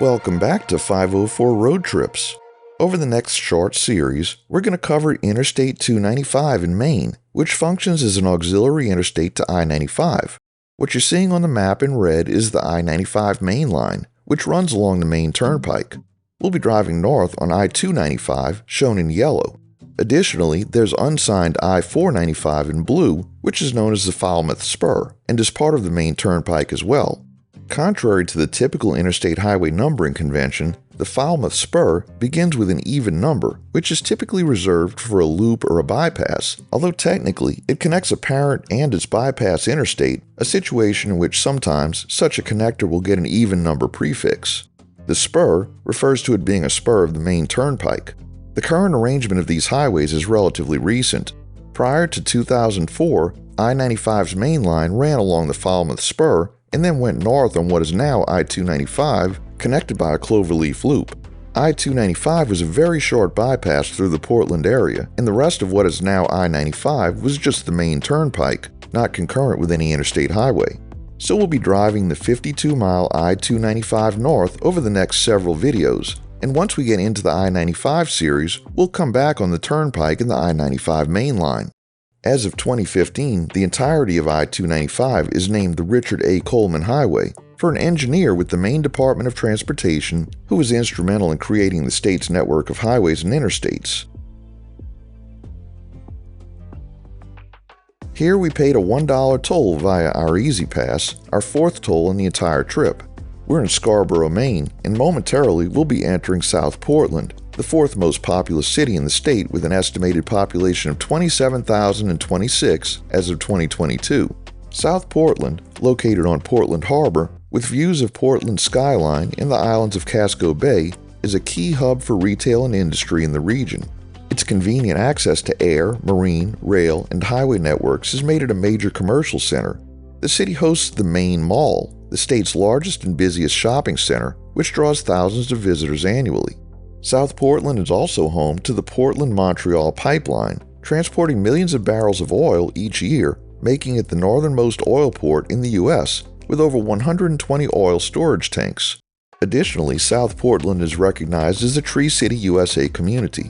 Welcome back to 504 Road Trips. Over the next short series, we're going to cover Interstate 295 in Maine, which functions as an auxiliary interstate to I-95. What you're seeing on the map in red is the I-95 main line, which runs along the Maine Turnpike. We'll be driving north on I-295, shown in yellow. Additionally, there's unsigned I-495 in blue, which is known as the Falmouth Spur, and is part of the Maine Turnpike as well. Contrary to the typical interstate highway numbering convention, the Falmouth Spur begins with an even number, which is typically reserved for a loop or a bypass, although technically it connects a parent and its bypass interstate, a situation in which sometimes such a connector will get an even number prefix. The spur refers to it being a spur of the Maine Turnpike. The current arrangement of these highways is relatively recent. Prior to 2004, I-95's main line ran along the Falmouth Spur and then went north on what is now I-295, connected by a cloverleaf loop. I-295 was a very short bypass through the Portland area, and the rest of what is now I-95 was just the Maine Turnpike, not concurrent with any interstate highway. So we'll be driving the 52-mile I-295 north over the next several videos, and once we get into the I-95 series, we'll come back on the Turnpike and the I-95 main line. As of 2015, the entirety of I-295 is named the Richard A. Coleman Highway, for an engineer with the Maine Department of Transportation who was instrumental in creating the state's network of highways and interstates. Here we paid a $1 toll via our E-ZPass, our fourth toll in the entire trip. We're in Scarborough, Maine, and momentarily we'll be entering South Portland, the fourth most populous city in the state with an estimated population of 27,026 as of 2022. South Portland, located on Portland Harbor, with views of Portland's skyline and the islands of Casco Bay, is a key hub for retail and industry in the region. Its convenient access to air, marine, rail, and highway networks has made it a major commercial center. The city hosts the Maine Mall, the state's largest and busiest shopping center, which draws thousands of visitors annually. South Portland is also home to the Portland-Montreal Pipeline, transporting millions of barrels of oil each year, making it the northernmost oil port in the U.S., with over 120 oil storage tanks. Additionally, South Portland is recognized as a Tree City USA community.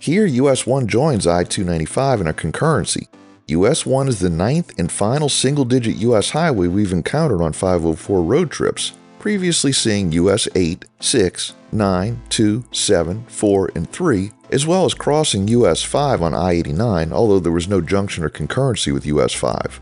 Here, US 1 joins I-295 in a concurrency. US 1 is the ninth and final single-digit US highway we've encountered on 504 road trips, previously seeing US 8, 6, 9, 2, 7, 4, and 3, as well as crossing US 5 on I-89, although there was no junction or concurrency with US 5.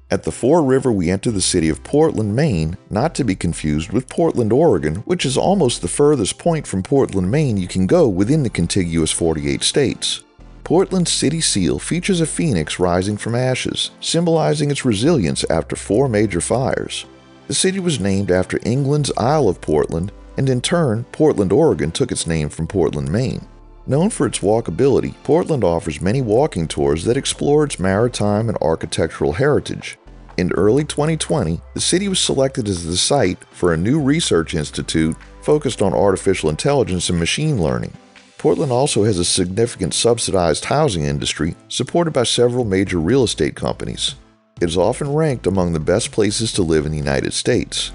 At the Fore River, we enter the city of Portland, Maine, not to be confused with Portland, Oregon, which is almost the furthest point from Portland, Maine you can go within the contiguous 48 states. Portland's city seal features a phoenix rising from ashes, symbolizing its resilience after 4 major fires. The city was named after England's Isle of Portland, and in turn, Portland, Oregon took its name from Portland, Maine. Known for its walkability, Portland offers many walking tours that explore its maritime and architectural heritage. In early 2020, the city was selected as the site for a new research institute focused on artificial intelligence and machine learning. Portland also has a significant subsidized housing industry supported by several major real estate companies. It is often ranked among the best places to live in the United States.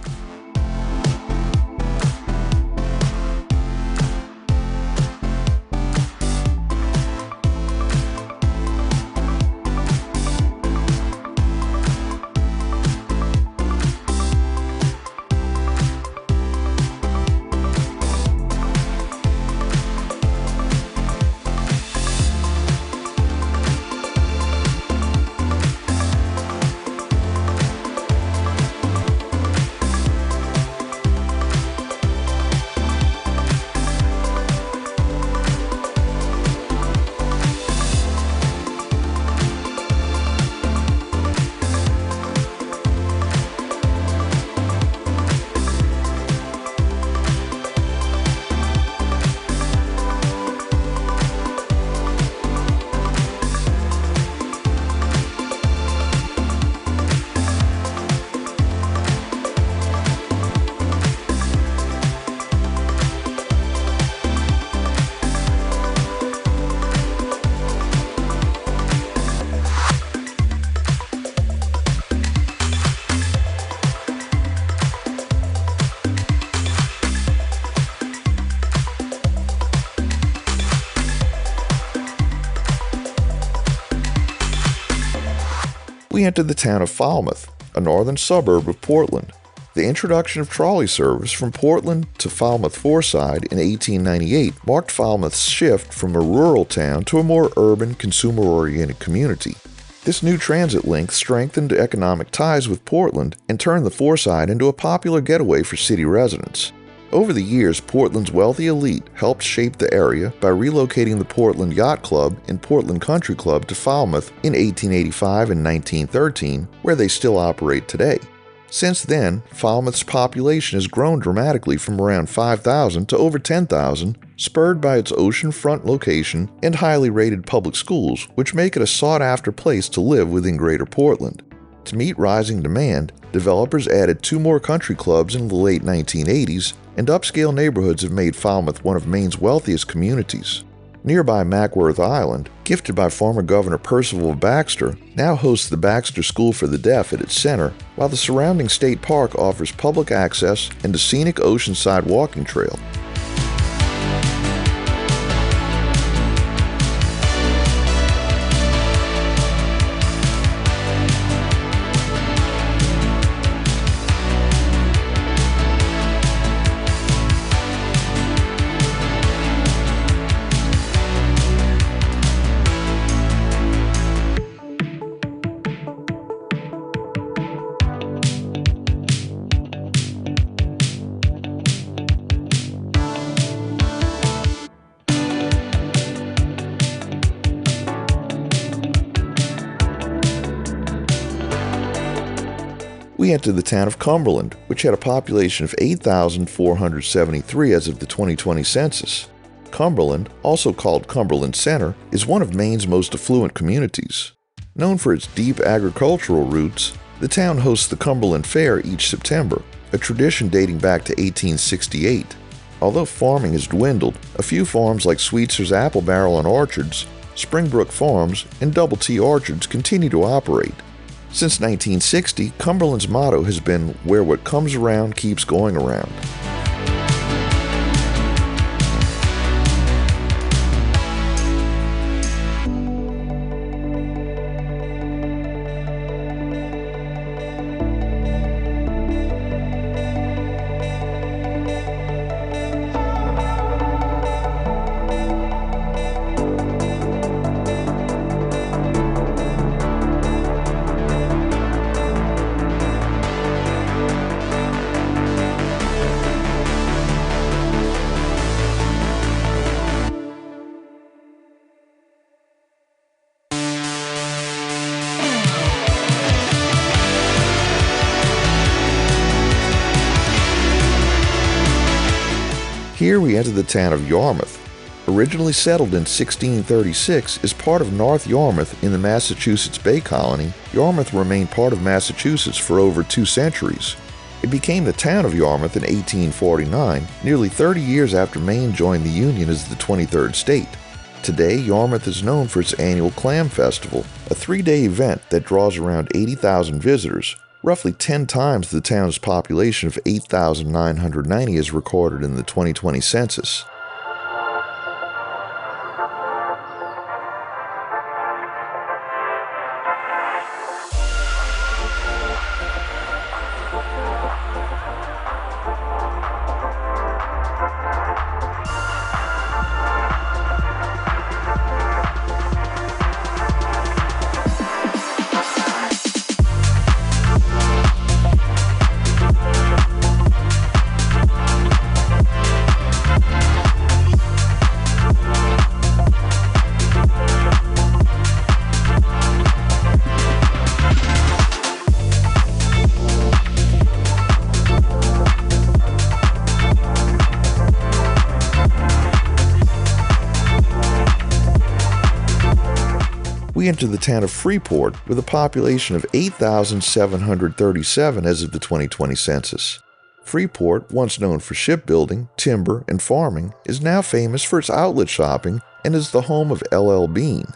We entered the town of Falmouth, a northern suburb of Portland. The introduction of trolley service from Portland to Falmouth-Fourside in 1898 marked Falmouth's shift from a rural town to a more urban, consumer-oriented community. This new transit link strengthened economic ties with Portland and turned the Fourside into a popular getaway for city residents. Over the years, Portland's wealthy elite helped shape the area by relocating the Portland Yacht Club and Portland Country Club to Falmouth in 1885 and 1913, where they still operate today. Since then, Falmouth's population has grown dramatically from around 5,000 to over 10,000, spurred by its oceanfront location and highly rated public schools, which make it a sought-after place to live within Greater Portland. To meet rising demand, developers added 2 more country clubs in the late 1980s, and upscale neighborhoods have made Falmouth one of Maine's wealthiest communities. Nearby Mackworth Island, gifted by former Governor Percival Baxter, now hosts the Baxter School for the Deaf at its center, while the surrounding state park offers public access and a scenic oceanside walking trail. We entered the town of Cumberland, which had a population of 8,473 as of the 2020 census. Cumberland, also called Cumberland Center, is one of Maine's most affluent communities. Known for its deep agricultural roots, the town hosts the Cumberland Fair each September, a tradition dating back to 1868. Although farming has dwindled, a few farms like Sweetzer's Apple Barrel and Orchards, Springbrook Farms, and Double T Orchards continue to operate. Since 1960, Cumberland's motto has been, "Where what comes around keeps going around." Here we enter the town of Yarmouth. Originally settled in 1636 as part of North Yarmouth in the Massachusetts Bay Colony, Yarmouth remained part of Massachusetts for over 2 centuries. It became the town of Yarmouth in 1849, nearly 30 years after Maine joined the Union as the 23rd state. Today, Yarmouth is known for its annual Clam Festival, a 3-day event that draws around 80,000 visitors, roughly 10 times the town's population of 8,990 as recorded in the 2020 census. We enter the town of Freeport with a population of 8,737 as of the 2020 census. Freeport, once known for shipbuilding, timber, and farming, is now famous for its outlet shopping and is the home of LL Bean.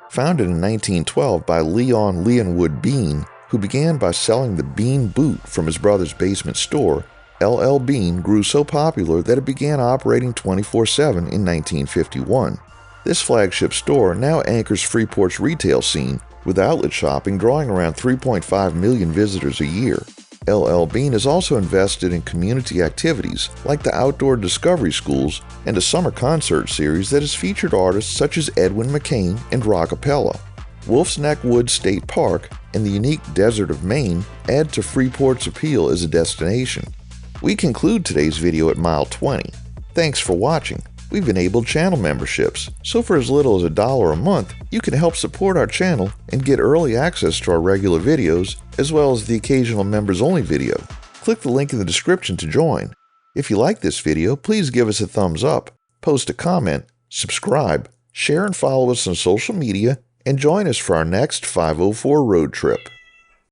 Founded in 1912 by Leon Leonwood Bean, who began by selling the Bean boot from his brother's basement store, LL Bean grew so popular that it began operating 24/7 in 1951. This flagship store now anchors Freeport's retail scene, with outlet shopping drawing around 3.5 million visitors a year. LL Bean has also invested in community activities like the Outdoor Discovery Schools and a summer concert series that has featured artists such as Edwin McCain and Rockapella. Wolf's Neck Woods State Park and the unique desert of Maine add to Freeport's appeal as a destination. We conclude today's video at mile 20. Thanks for watching. We've enabled channel memberships, so for as little as $1 a month, you can help support our channel and get early access to our regular videos, as well as the occasional members-only video. Click the link in the description to join. If you like this video, please give us a thumbs up, post a comment, subscribe, share and follow us on social media, and join us for our next 504 road trip.